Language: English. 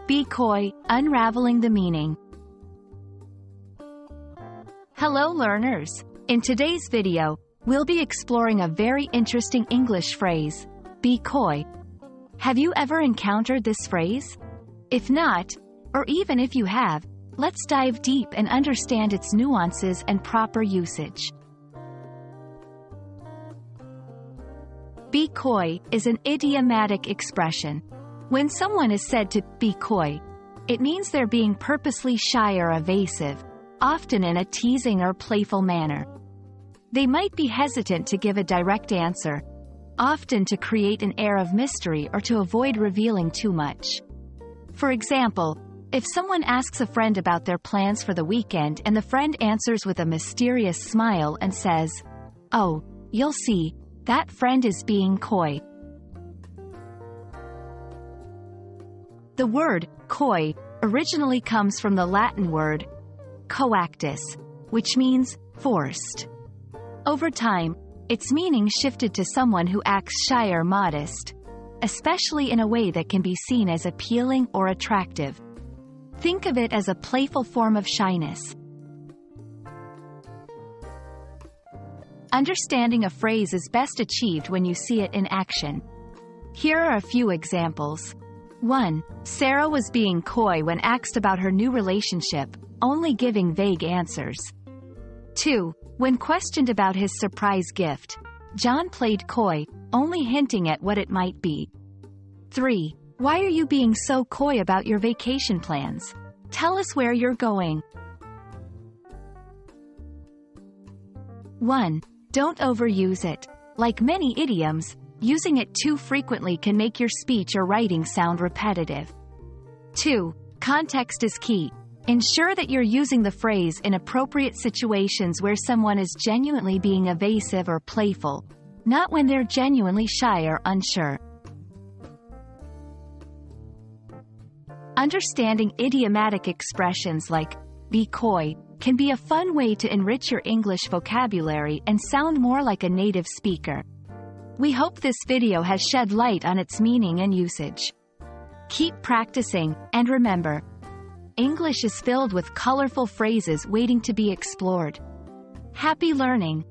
Be coy, unraveling the meaning. Hello learners! In today's video, we'll be exploring a very interesting English phrase, be coy. Have you ever encountered this phrase? If not, or even if you have, let's dive deep and understand its nuances and proper usage. Be coy is an idiomatic expression. When someone is said to be coy, it means they're being purposely shy or evasive, often in a teasing or playful manner. They might be hesitant to give a direct answer, often to create an air of mystery or to avoid revealing too much. For example, if someone asks a friend about their plans for the weekend and the friend answers with a mysterious smile and says, "Oh, you'll see," that friend is being coy. The word coy originally comes from the Latin word coactus, which means forced. Over time, its meaning shifted to someone who acts shy or modest, especially in a way that can be seen as appealing or attractive. Think of it as a playful form of shyness. Understanding a phrase is best achieved when you see it in action. Here are a few examples. 1. Sarah was being coy when asked about her new relationship, only giving vague answers. 2. When questioned about his surprise gift, John played coy, only hinting at what it might be. 3. Why are you being so coy about your vacation plans? Tell us where you're going. 1. Don't overuse it. Like many idioms, using it too frequently can make your speech or writing sound repetitive. 2. Context is key. Ensure that you're using the phrase in appropriate situations where someone is genuinely being evasive or playful, not when they're genuinely shy or unsure. Understanding idiomatic expressions like be coy can be a fun way to enrich your English vocabulary and sound more like a native speaker. We hope this video has shed light on its meaning and usage. Keep practicing, and remember, English is filled with colorful phrases waiting to be explored. Happy learning!